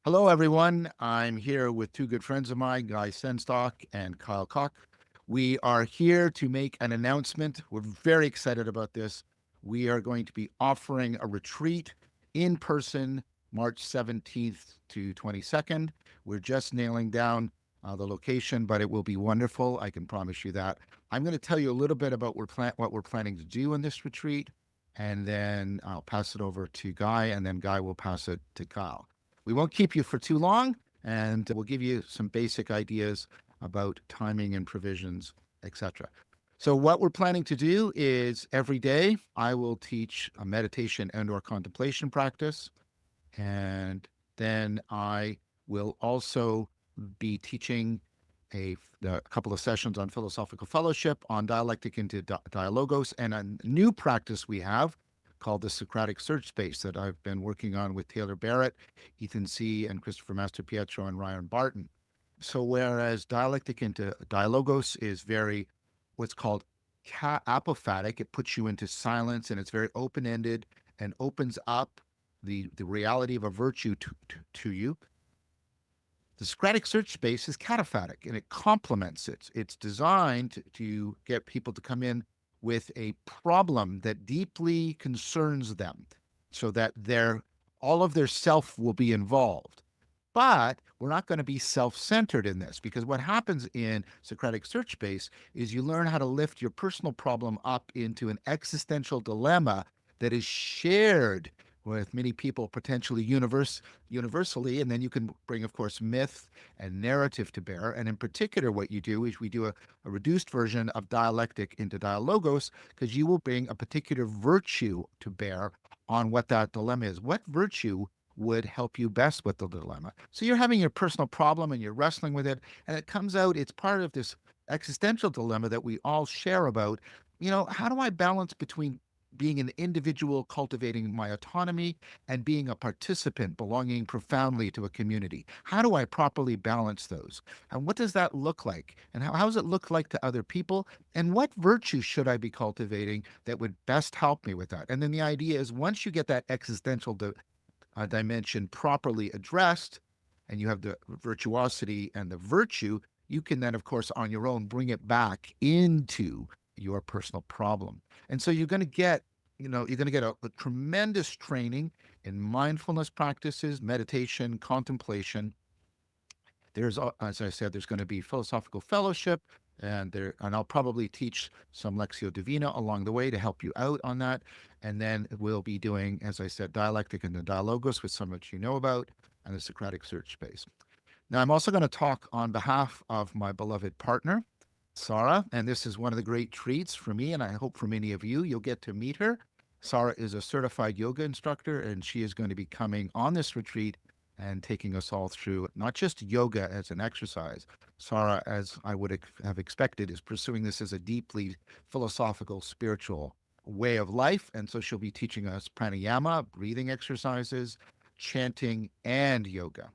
Hello, everyone. I'm here with two good friends of mine, Guy Senstock and Kyle Koch. We are here to make an announcement. We're very excited about this. We are going to be offering a retreat in person March 17th to 22nd. We're just nailing down the location, but it will be wonderful. I can promise you that. I'm going to tell you a little bit about what we're planning to do in this retreat, and then I'll pass it over to Guy, and then Guy will pass it to Kyle. We won't keep you for too long, and we'll give you some basic ideas about timing and provisions, etc. So what we're planning to do is every day I will teach a meditation and or contemplation practice, and then I will also be teaching a couple of sessions on philosophical fellowship, on dialectic into dialogos, and a new practice we have called the Socratic Search Space that I've been working on with Taylor Barrett, Ethan C., and Christopher Masterpietro and Ryan Barton. So whereas dialectic into dialogos is very what's called apophatic, it puts you into silence and it's very open-ended and opens up the reality of a virtue to you. The Socratic Search Space is cataphatic and it complements it. It's designed to get people to come in with a problem that deeply concerns them so that all of their self will be involved. But we're not going to be self-centered in this, because what happens in Socratic Search Space is you learn how to lift your personal problem up into an existential dilemma that is shared with many people, potentially universally, and then you can bring, of course, myth and narrative to bear. And in particular, what you do is we do a reduced version of dialectic into dialogos, because you will bring a particular virtue to bear on what that dilemma is. What virtue would help you best with the dilemma? So you're having your personal problem and you're wrestling with it, and it comes out, it's part of this existential dilemma that we all share about. How do I balance between being an individual, cultivating my autonomy, and being a participant, belonging profoundly to a community? How do I properly balance those? And what does that look like? And how does it look like to other people? And what virtues should I be cultivating that would best help me with that? And then the idea is, once you get that existential dimension properly addressed, and you have the virtuosity and the virtue, you can then, of course, on your own, bring it back into your personal problem. And so you're going to get, a tremendous training in mindfulness practices, meditation, contemplation. As I said, there's going to be philosophical fellowship, and I'll probably teach some Lectio Divina along the way to help you out on that. And then we'll be doing, as I said, dialectic and the dialogos, with some which you know about, and the Socratic Search Space. Now, I'm also going to talk on behalf of my beloved partner, Sara, and this is one of the great treats for me, and I hope for many of you. You'll get to meet her. Sara is a certified yoga instructor, and she is going to be coming on this retreat and taking us all through not just yoga as an exercise. Sara, as I would have expected, is pursuing this as a deeply philosophical, spiritual way of life. And so she'll be teaching us pranayama, breathing exercises, chanting, and yoga.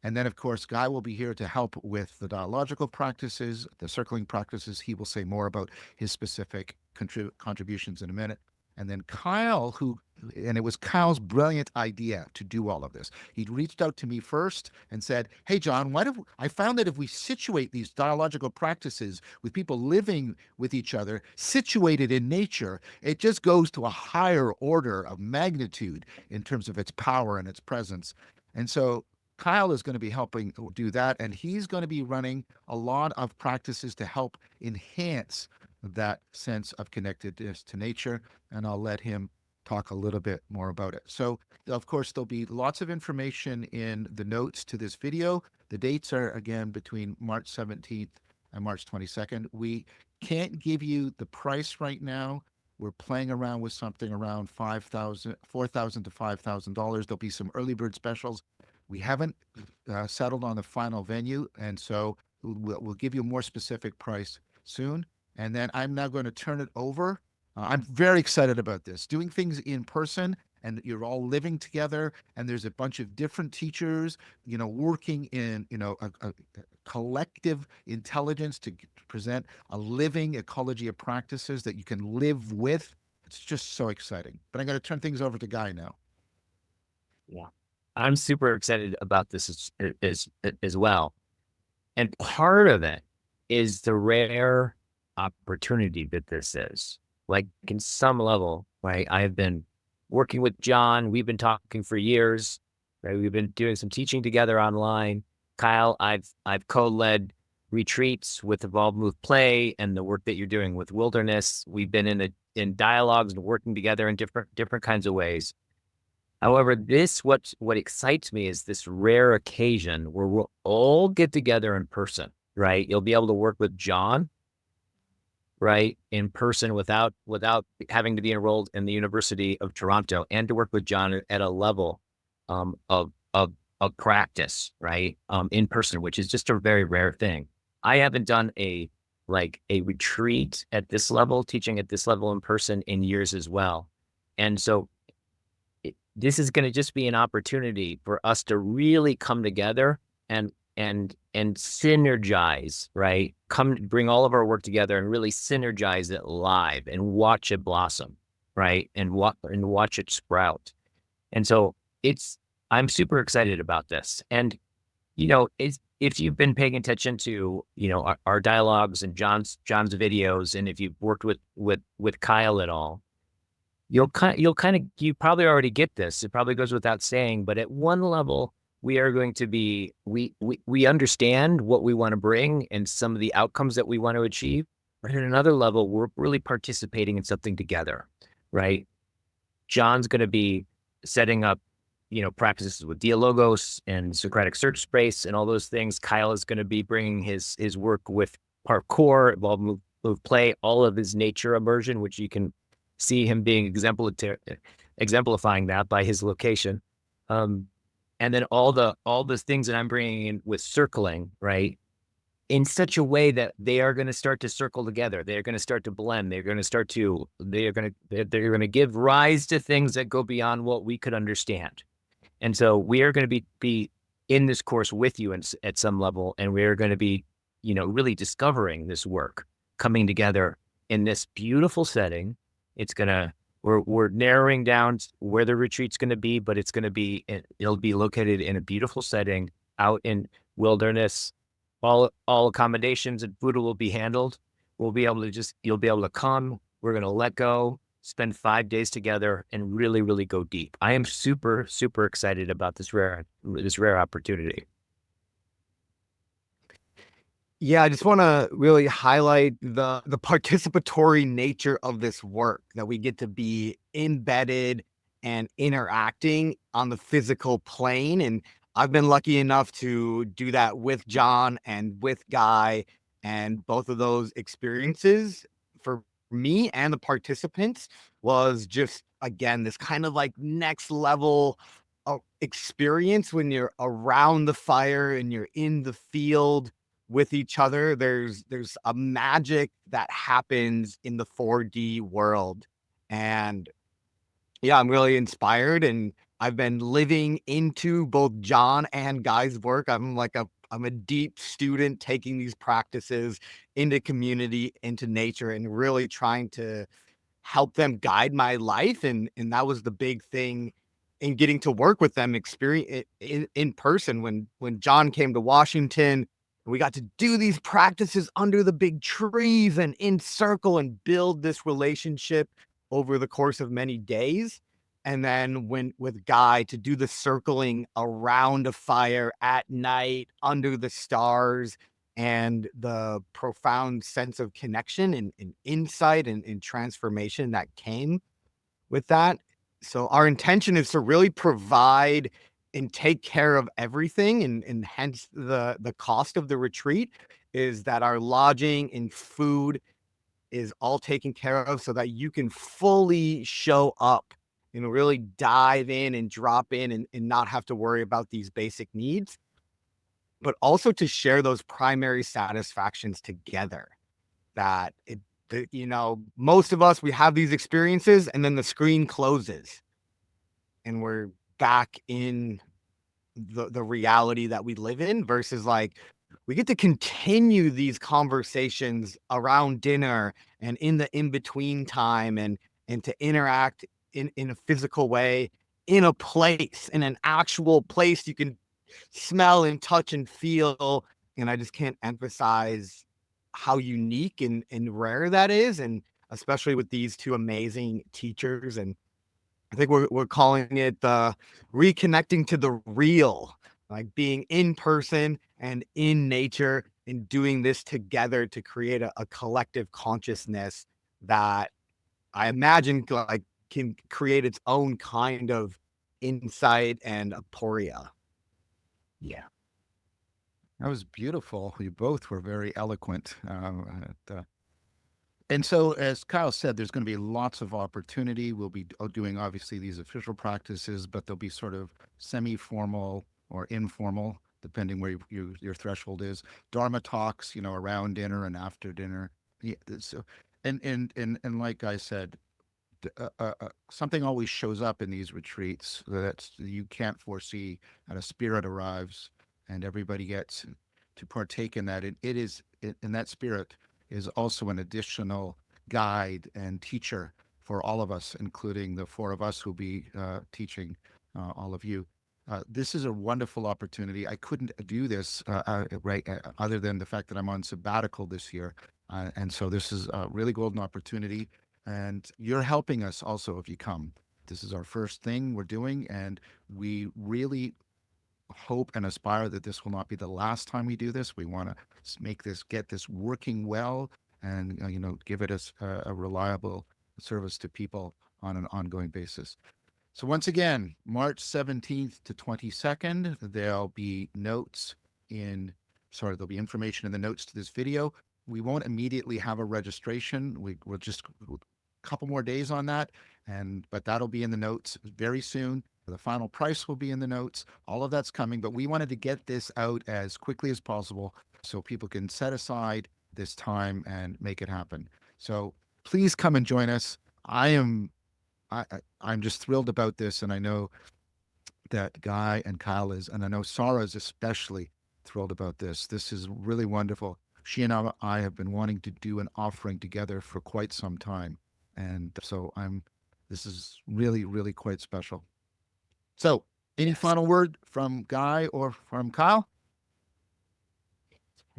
And then, of course, Guy will be here to help with the dialogical practices, the circling practices. He will say more about his specific contributions in a minute. And then Kyle, and it was Kyle's brilliant idea to do all of this. He'd reached out to me first and said, "Hey, John, I found that if we situate these dialogical practices with people living with each other, situated in nature, it just goes to a higher order of magnitude in terms of its power and its presence." And so Kyle is going to be helping do that, and he's going to be running a lot of practices to help enhance that sense of connectedness to nature, and I'll let him talk a little bit more about it. So, of course, there'll be lots of information in the notes to this video. The dates are, again, between March 17th and March 22nd. We can't give you the price right now. We're playing around with something around $4,000 to $5,000. There'll be some early bird specials. We haven't settled on the final venue, and so we'll give you a more specific price soon. And then I'm now going to turn it over. I'm very excited about this, doing things in person, and you're all living together, and there's a bunch of different teachers, working in, a collective intelligence to present a living ecology of practices that you can live with. It's just so exciting. But I'm going to turn things over to Guy now. Yeah. I'm super excited about this as well. And part of it is the rare opportunity that this is. Like in some level, right? I've been working with John. We've been talking for years, right? We've been doing some teaching together online. Kyle, I've co-led retreats with Evolve Move Play and the work that you're doing with Wilderness. We've been in dialogues and working together in different kinds of ways. However, what excites me is this rare occasion where we'll all get together in person, right? You'll be able to work with John, right, in person without having to be enrolled in the University of Toronto, and to work with John at a level of practice, right, in person, which is just a very rare thing. I haven't done a retreat at this level, teaching at this level in person in years as well, and so this is going to just be an opportunity for us to really come together and synergize, right? Come bring all of our work together and really synergize it live and watch it blossom, right? And watch it sprout. And so it's I'm super excited about this. And it's if you've been paying attention to our dialogues and John's videos, and if you've worked with Kyle at all, you probably already get this. It probably goes without saying, but at one level, we are going to be we understand what we want to bring and some of the outcomes that we want to achieve. But at another level, we're really participating in something together, right? John's going to be setting up, practices with Dialogos and Socratic Search Space and all those things. Kyle is going to be bringing his work with parkour, Evolve, Move, Play, all of his nature immersion, which you can see him being exemplifying that by his location. Um, and then all the things that I'm bringing in with circling, right? In such a way that they are going to start to circle together. They're going to start to blend. They're going to give rise to things that go beyond what we could understand. And so we are going to be in this course with you at some level, and we are going to be, really discovering this work coming together in this beautiful setting. It's gonna we're narrowing down where the retreat's going to be, but it'll be located in a beautiful setting out in wilderness. All accommodations and food will be handled. You'll be able to come. We're going to let go, spend 5 days together, and really, really go deep. I am super, super excited about this rare opportunity. Yeah, I just want to really highlight the participatory nature of this work, that we get to be embedded and interacting on the physical plane. And I've been lucky enough to do that with John and with Guy, and both of those experiences for me and the participants was just, again, this kind of like next level experience when you're around the fire and you're in the field with each other. There's a magic that happens in the 4D world. And yeah, I'm really inspired, and I've been living into both John and Guy's work. I'm a deep student taking these practices into community, into nature, and really trying to help them guide my life. And that was the big thing in getting to work with them experience in person. When John came to Washington, we got to do these practices under the big trees and in circle and build this relationship over the course of many days. And then when with Guy to do the circling around a fire at night under the stars, and the profound sense of connection and insight and transformation that came with that. So our intention is to really provide and take care of everything, and hence the cost of the retreat is that our lodging and food is all taken care of, so that you can fully show up and really dive in and drop in, and not have to worry about these basic needs, but also to share those primary satisfactions together. That most of us, we have these experiences and then the screen closes and we're back in the reality that we live in, versus like we get to continue these conversations around dinner and in the in between time, and to interact in a physical way in a place, in an actual place you can smell and touch and feel. And I just can't emphasize how unique and rare that is. And especially with these two amazing teachers. And I think we're calling it reconnecting to the real, like being in person and in nature and doing this together to create a collective consciousness that I imagine like can create its own kind of insight and aporia. Yeah. That was beautiful. You both were very eloquent. And so, as Kyle said, there's going to be lots of opportunity. We'll be doing obviously these official practices, but they'll be sort of semi-formal or informal, depending where your threshold is. Dharma talks, around dinner and after dinner. Yeah, so, and like I said, something always shows up in these retreats that you can't foresee, and a spirit arrives, and everybody gets to partake in that. In that spirit is also an additional guide and teacher for all of us, including the four of us who'll be teaching all of you. This is a wonderful opportunity. I couldn't do this other than the fact that I'm on sabbatical this year. And so this is a really golden opportunity. And you're helping us also if you come. This is our first thing we're doing, and we really hope and aspire that this will not be the last time we do this. We want to get this working well, and give it a reliable service to people on an ongoing basis. So once again, March 17th to 22nd, there'll be information in the notes to this video. We won't immediately have a registration. We'll just a couple more days on that, but that'll be in the notes very soon. The final price will be in the notes. All of that's coming, but we wanted to get this out as quickly as possible so people can set aside this time and make it happen. So please come and join us. I'm just thrilled about this, and I know that Guy and Kyle is, and I know Sara is especially thrilled about this. This is really wonderful. She and I have been wanting to do an offering together for quite some time, and so this is really, really quite special. So, any final word from Guy or from Kyle?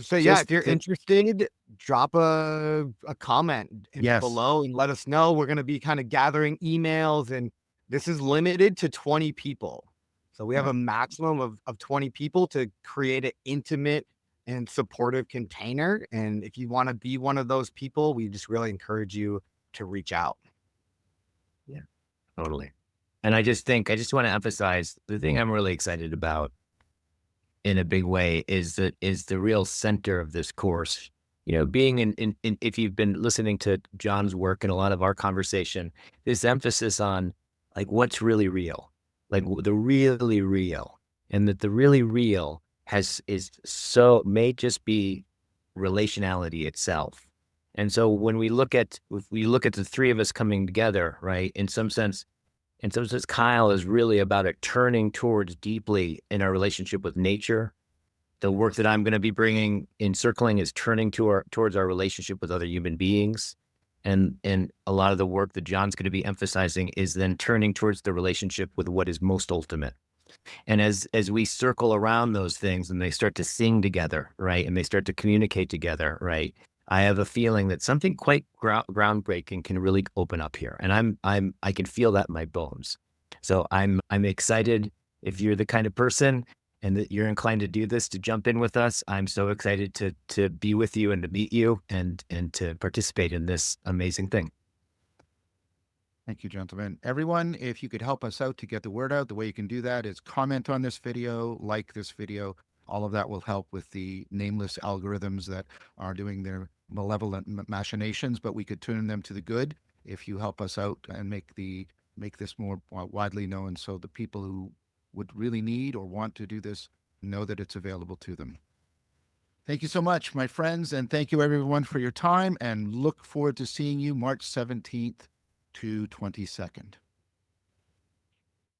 So yeah, if you're interested, drop a comment Yes. below and let us know. We're going to be kind of gathering emails, and this is limited to 20 people. So we have a maximum of 20 people to create an intimate and supportive container. And if you want to be one of those people, we just really encourage you to reach out. Yeah, totally. And I just want to emphasize the thing I'm really excited about in a big way is the real center of this course. Being in if you've been listening to John's work and a lot of our conversation, this emphasis on like what's really real, like the really real, and that the really real may just be relationality itself. And so when we look at the three of us coming together, right, in some sense, Kyle is really about it turning towards deeply in our relationship with nature. The work that I'm going to be bringing in circling is turning towards our relationship with other human beings. And a lot of the work that John's going to be emphasizing is then turning towards the relationship with what is most ultimate. And as we circle around those things and they start to sing together, right, and they start to communicate together, right, I have a feeling that something quite groundbreaking can really open up here, and I can feel that in my bones. So I'm excited. If you're the kind of person and that you're inclined to do this, to jump in with us, I'm so excited to be with you and to meet you and to participate in this amazing thing. Thank you, gentlemen. Everyone, if you could help us out to get the word out, the way you can do that is comment on this video, like this video. All of that will help with the nameless algorithms that are doing their malevolent machinations, but we could turn them to the good if you help us out and make this more widely known, so the people who would really need or want to do this know that it's available to them. Thank you so much, my friends, and thank you everyone for your time, and look forward to seeing you March 17th to 22nd.